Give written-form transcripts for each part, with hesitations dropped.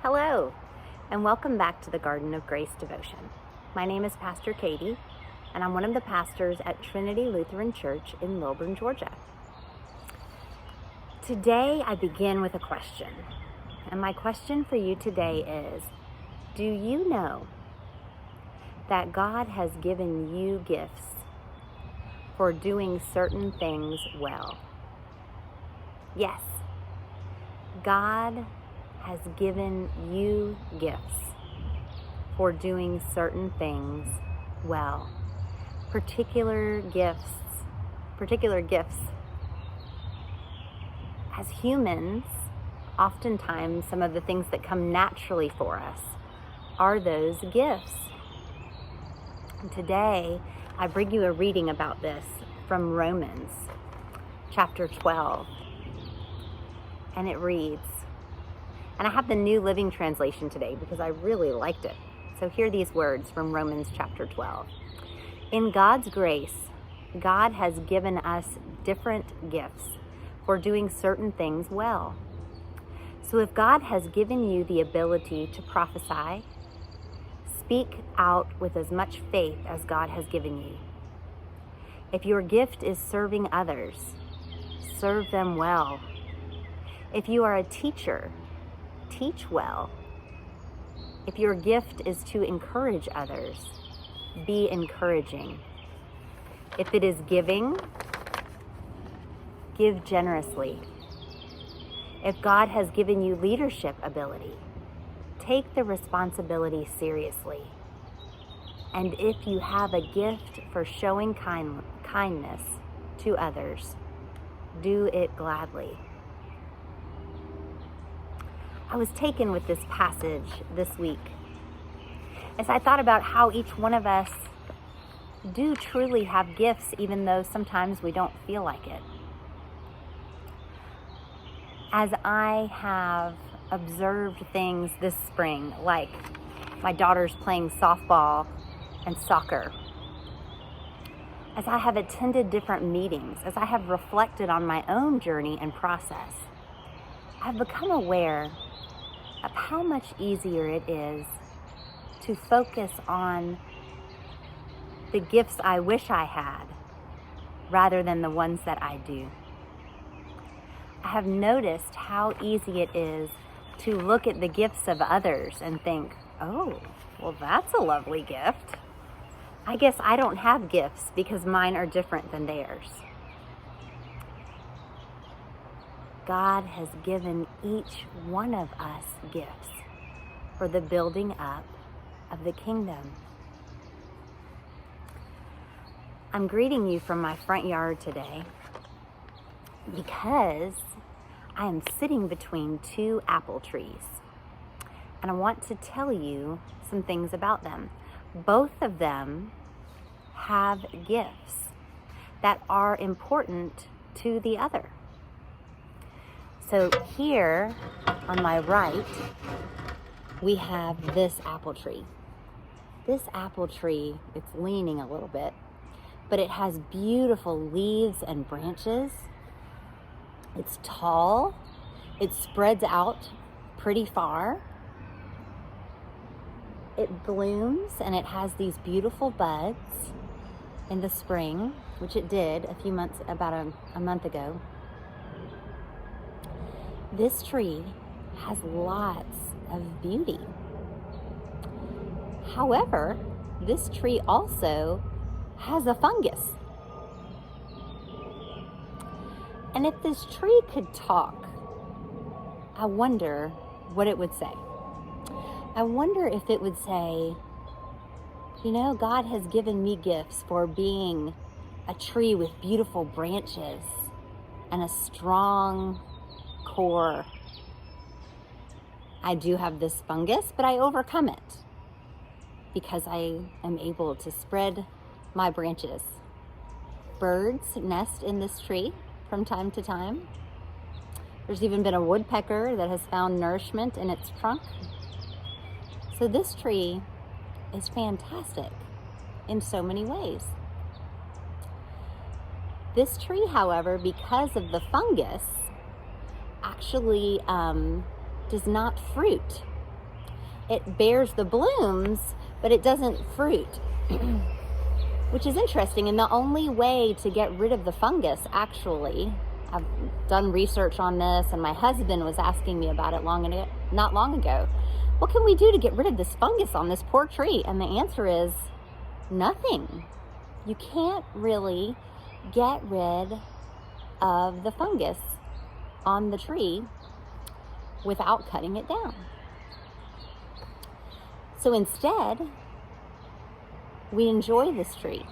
Hello, and welcome back to the Garden of Grace devotion. My name is Pastor Katie, and I'm one of the pastors at Trinity Lutheran Church in Lilburn, Georgia. Today, I begin with a question, and my question for you today is, do you know that God has given you gifts for doing certain things well? Yes, God has given you gifts for doing certain things well. Particular gifts. As humans, oftentimes some of the things that come naturally for us are those gifts. And today, I bring you a reading about this from Romans chapter 12. And it reads, and I have the New Living Translation today because I really liked it. So hear these words from Romans chapter 12. In God's grace, God has given us different gifts for doing certain things well. So if God has given you the ability to prophesy, speak out with as much faith as God has given you. If your gift is serving others, serve them well. If you are a teacher, teach well. If your gift is to encourage others, be encouraging. If it is giving, give generously. If God has given you leadership ability, take the responsibility seriously. And if you have a gift for showing kindness to others, do it gladly. I was taken with this passage this week as I thought about how each one of us do truly have gifts, even though sometimes we don't feel like it. As I have observed things this spring, like my daughters playing softball and soccer, as I have attended different meetings, as I have reflected on my own journey and process, I've become aware of how much easier it is to focus on the gifts I wish I had rather than the ones that I do. I have noticed how easy it is to look at the gifts of others and think, oh, well, that's a lovely gift. I guess I don't have gifts because mine are different than theirs. God has given each one of us gifts for the building up of the kingdom. I'm greeting you from my front yard today because I am sitting between two apple trees, and I want to tell you some things about them. Both of them have gifts that are important to the other. So here on my right, we have this apple tree. This apple tree, it's leaning a little bit, but it has beautiful leaves and branches. It's tall. It spreads out pretty far. It blooms and it has these beautiful buds in the spring, which it did about a month ago. This tree has lots of beauty. However, this tree also has a fungus. And if this tree could talk, I wonder what it would say. I wonder if it would say, you know, God has given me gifts for being a tree with beautiful branches and a strong core. I do have this fungus, but I overcome it because I am able to spread my branches. Birds nest in this tree from time to time. There's even been a woodpecker that has found nourishment in its trunk. So this tree is fantastic in so many ways. This tree, however, because of the fungus, actually does not fruit it bears the blooms, but it doesn't fruit, which is interesting. And the only way to get rid of the fungus, actually, I've done research on this, and my husband was asking me about it not long ago. What can we do to get rid of this fungus on this poor tree? And the answer is nothing. You can't really get rid of the fungus on the tree without cutting it down. So instead, we enjoy this tree.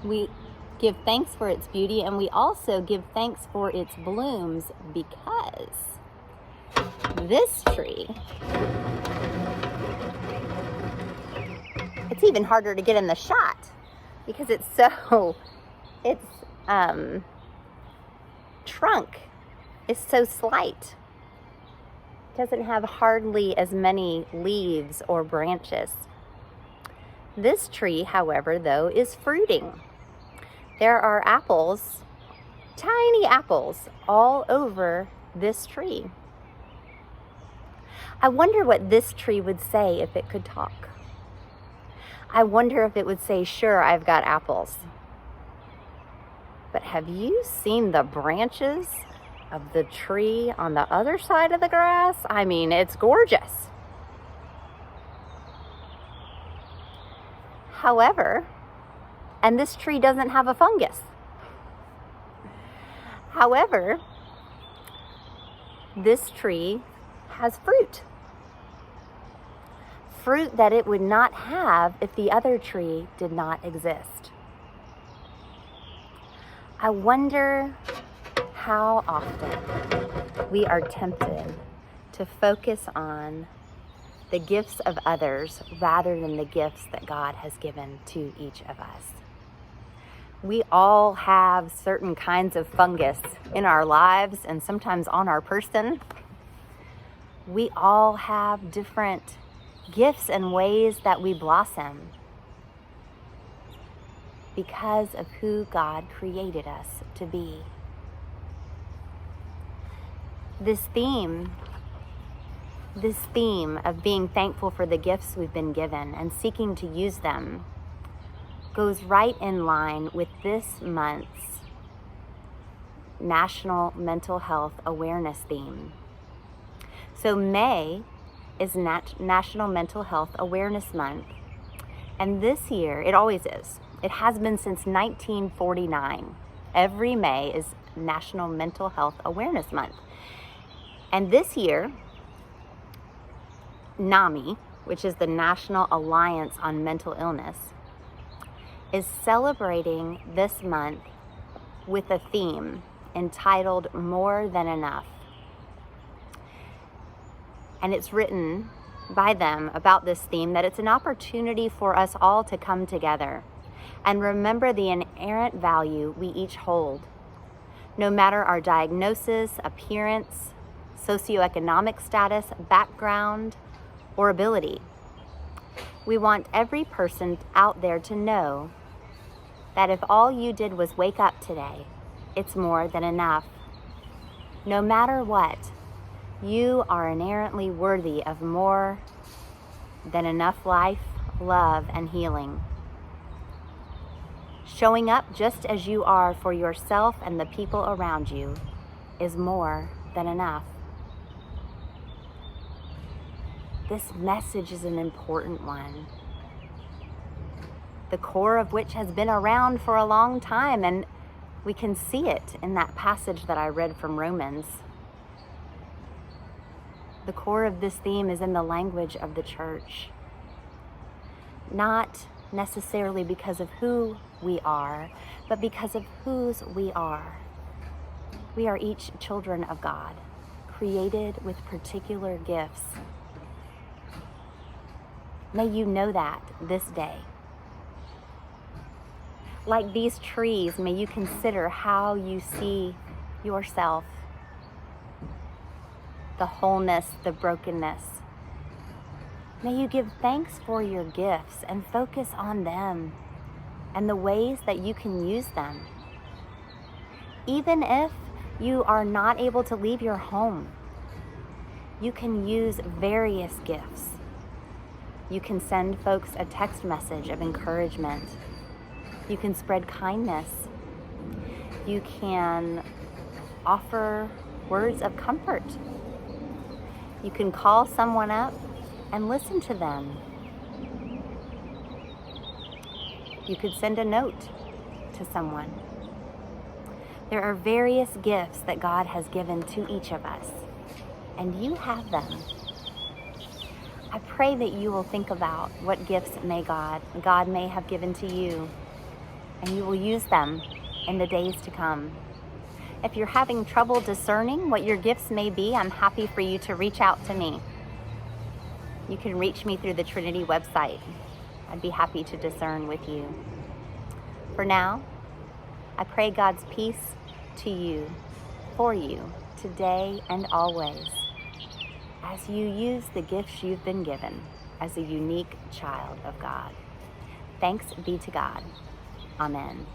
We give thanks for its beauty, and we also give thanks for its blooms, because this tree, it's even harder to get in the shot because its trunk is so slight. It doesn't have hardly as many leaves or branches. This tree, however, though, is fruiting. There are apples, tiny apples, all over this tree. I wonder what this tree would say if it could talk. I wonder if it would say, "Sure, I've got apples." But have you seen the branches of the tree on the other side of the grass? I mean, it's gorgeous. However, and this tree doesn't have a fungus. However, this tree has fruit. Fruit that it would not have if the other tree did not exist. I wonder how often we are tempted to focus on the gifts of others rather than the gifts that God has given to each of us. We all have certain kinds of fungus in our lives and sometimes on our person. We all have different gifts and ways that we blossom because of who God created us to be. This theme of being thankful for the gifts we've been given and seeking to use them goes right in line with this month's National Mental Health Awareness theme. So May is National Mental Health Awareness Month. And this year, it always is. It has been since 1949. Every May is National Mental Health Awareness Month. And this year, NAMI, which is the National Alliance on Mental Illness, is celebrating this month with a theme entitled More Than Enough. And it's written by them about this theme that it's an opportunity for us all to come together and remember the inherent value we each hold, no matter our diagnosis, appearance, socioeconomic status, background, or ability. We want every person out there to know that if all you did was wake up today, it's more than enough. No matter what, you are inherently worthy of more than enough life, love, and healing. Showing up just as you are for yourself and the people around you is more than enough. This message is an important one, the core of which has been around for a long time, and we can see it in that passage that I read from Romans. The core of this theme is in the language of the church, not necessarily because of who we are, but because of whose we are. We are each children of God, created with particular gifts. May you know that this day. Like these trees, may you consider how you see yourself, the wholeness, the brokenness. May you give thanks for your gifts and focus on them and the ways that you can use them. Even if you are not able to leave your home, You can use various gifts. You can send folks a text message of encouragement. You can spread kindness. You can offer words of comfort. You can call someone up and listen to them. You could send a note to someone. There are various gifts that God has given to each of us, and you have them. I pray that you will think about what gifts God may have given to you, and you will use them in the days to come. If you're having trouble discerning what your gifts may be, I'm happy for you to reach out to me. You can reach me through the Trinity website. I'd be happy to discern with you. For now, I pray God's peace to you, for you, today and always, as you use the gifts you've been given as a unique child of God. Thanks be to God. Amen.